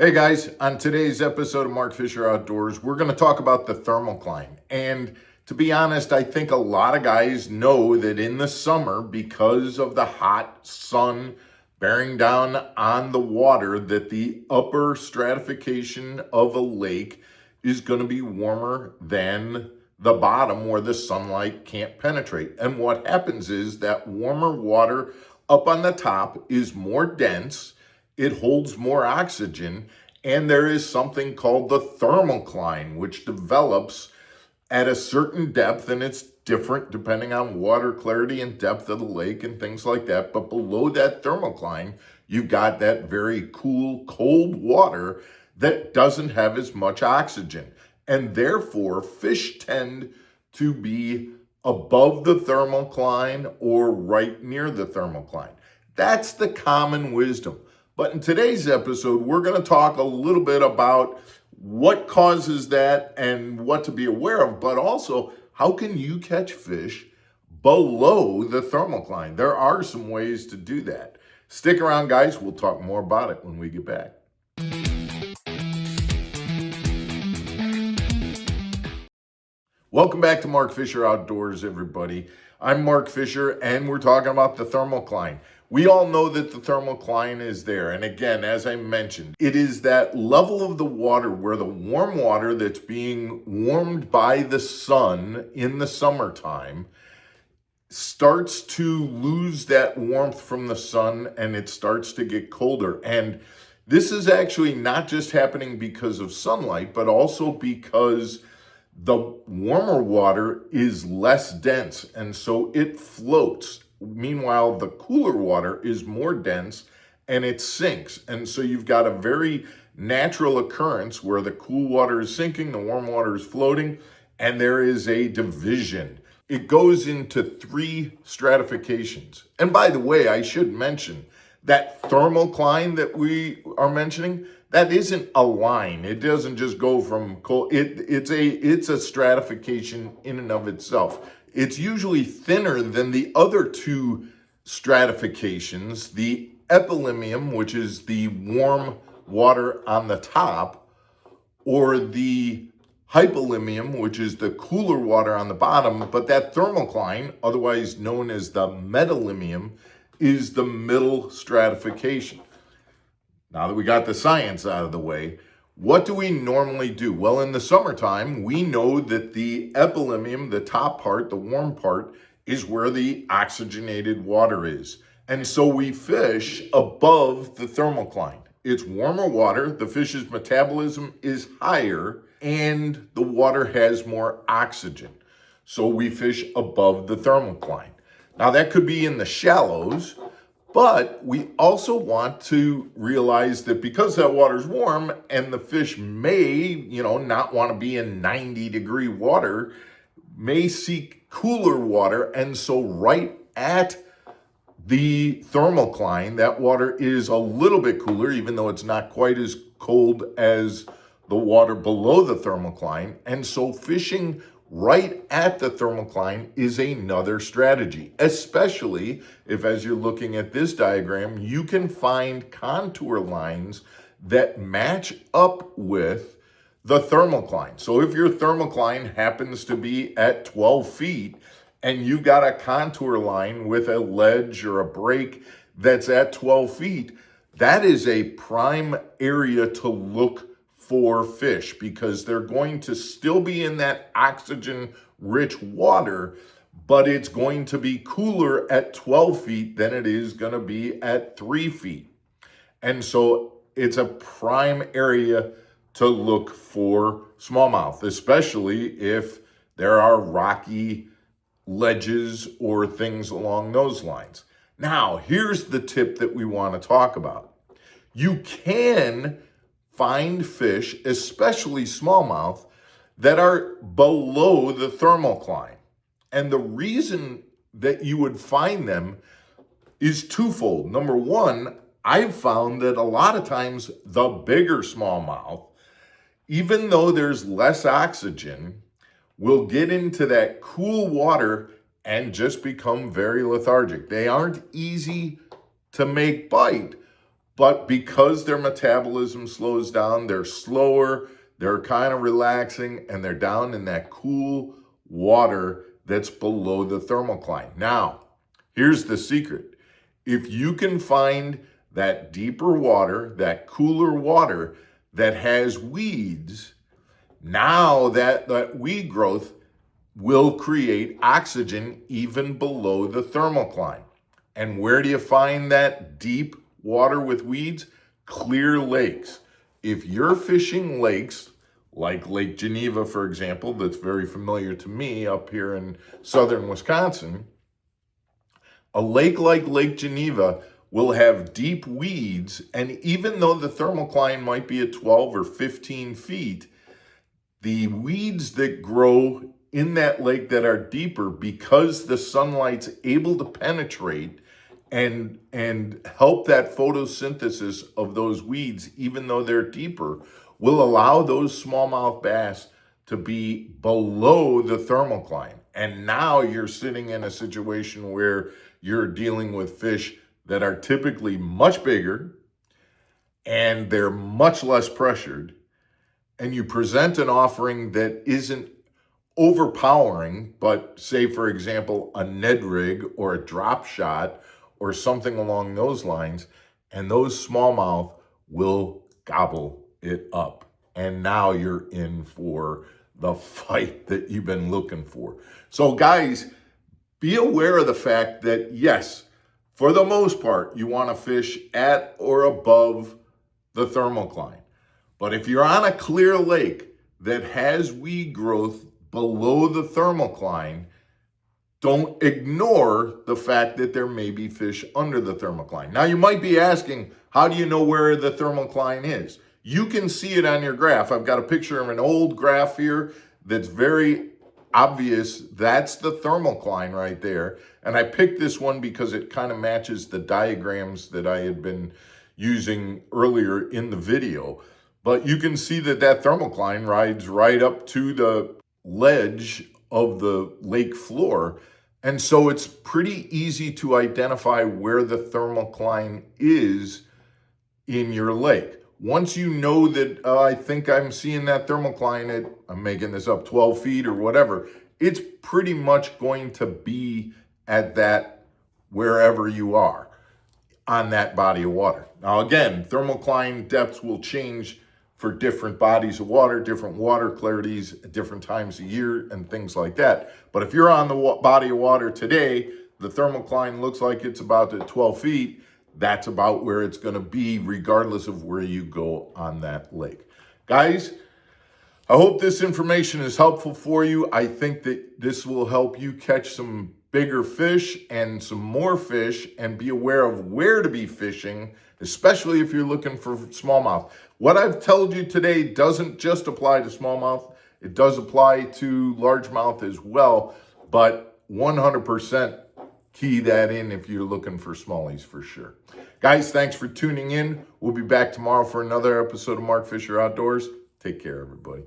Hey guys, on today's episode of Mark Fisher Outdoors, we're going to talk about the Thermocline. And to be honest, I think a lot of guys know that in the summer, because of the hot sun bearing down on the water, that the upper stratification of a lake is going to be warmer than the bottom where the sunlight can't penetrate. And what happens is that warmer water up on the top is more dense. It holds more oxygen, and there is something called the thermocline, which develops at a certain depth, and it's different depending on water clarity and depth of the lake and things like that. But below that thermocline, you've got that very cool, cold water that doesn't have as much oxygen. And therefore, fish tend to be above the thermocline or right near the thermocline. That's the common wisdom. But in today's episode, we're going to talk a little bit about what causes that and what to be aware of, but also how can you catch fish below the thermocline? There are some ways to do that. Stick around, guys. We'll talk more about it when we get back. Welcome back to Mark Fisher Outdoors, everybody. I'm Mark Fisher, and we're talking about the thermocline. We all know that the thermocline is there. And again, as I mentioned, it is that level of the water where the warm water that's being warmed by the sun in the summertime starts to lose that warmth from the sun and it starts to get colder. And this is actually not just happening because of sunlight, but also because the warmer water is less dense and so it floats. Meanwhile, the cooler water is more dense and it sinks. And so you've got a very natural occurrence where the cool water is sinking, the warm water is floating, and there is a division. It goes into three stratifications. And by the way, I should mention that thermocline that we are mentioning, that isn't a line. It doesn't just go from cold. It's a stratification in and of itself. It's usually thinner than the other two stratifications, the epilimium, which is the warm water on the top, or the hypolimium, which is the cooler water on the bottom. But that thermocline, otherwise known as the metalimium, is the middle stratification. Now that we got the science out of the way, what do we normally do? Well, in the summertime, we know that the epilimium, the top part, the warm part, is where the oxygenated water is. And so we fish above the thermocline. It's warmer water, the fish's metabolism is higher, and the water has more oxygen. So we fish above the thermocline. Now that could be in the shallows, but we also want to realize that because that water's warm and the fish may, not want to be in 90-degree water, may seek cooler water. And so right at the thermocline, that water is a little bit cooler, even though it's not quite as cold as the water below the thermocline. And so fishing right at the thermocline is another strategy, especially if, as you're looking at this diagram, you can find contour lines that match up with the thermocline. So if your thermocline happens to be at 12 feet and you got a contour line with a ledge or a break that's at 12 feet, that is a prime area to look for fish because they're going to still be in that oxygen-rich water, but it's going to be cooler at 12 feet than it is going to be at 3 feet. And so it's a prime area to look for smallmouth, especially if there are rocky ledges or things along those lines. Now, here's the tip that we want to talk about. You can find fish, especially smallmouth, that are below the thermocline. And the reason that you would find them is twofold. Number one, I've found that a lot of times the bigger smallmouth, even though there's less oxygen, will get into that cool water and just become very lethargic. They aren't easy to make bite, But because their metabolism slows down, they're slower, they're kind of relaxing, and they're down in that cool water that's below the thermocline. Now, here's the secret. If you can find that deeper water, that cooler water that has weeds, now that weed growth will create oxygen even below the thermocline. And where do you find that deep water with weeds? Clear lakes. If you're fishing lakes, like Lake Geneva, for example, that's very familiar to me up here in southern Wisconsin, a lake like Lake Geneva will have deep weeds, and even though the thermocline might be at 12 or 15 feet, the weeds that grow in that lake that are deeper, because the sunlight's able to penetrate and help that photosynthesis of those weeds, even though they're deeper, will allow those smallmouth bass to be below the thermocline. And now you're sitting in a situation where you're dealing with fish that are typically much bigger and they're much less pressured. And you present an offering that isn't overpowering, but say, for example, a Ned rig or a drop shot or something along those lines, and those smallmouth will gobble it up. And now you're in for the fight that you've been looking for. So guys, be aware of the fact that yes, for the most part, you want to fish at or above the thermocline. But if you're on a clear lake that has weed growth below the thermocline, don't ignore the fact that there may be fish under the thermocline. Now, you might be asking, how do you know where the thermocline is? You can see it on your graph. I've got a picture of an old graph here that's very obvious. That's the thermocline right there. And I picked this one because it kind of matches the diagrams that I had been using earlier in the video. But you can see that that thermocline rides right up to the ledge of the lake floor. And so it's pretty easy to identify where the thermocline is in your lake. Once you know that, I think I'm seeing that thermocline at, I'm making this up, 12 feet or whatever, it's pretty much going to be at that wherever you are on that body of water. Now again, thermocline depths will change for different bodies of water, different water clarities at different times of year and things like that. But if you're on the body of water today, the thermocline looks like it's about at 12 feet. That's about where it's going to be regardless of where you go on that lake. Guys, I hope this information is helpful for you. I think that this will help you catch some bigger fish and some more fish and be aware of where to be fishing, especially if you're looking for smallmouth. What I've told you today doesn't just apply to smallmouth. It does apply to largemouth as well, but 100% key that in if you're looking for smallies for sure. Guys, thanks for tuning in. We'll be back tomorrow for another episode of Mark Fisher Outdoors. Take care, everybody.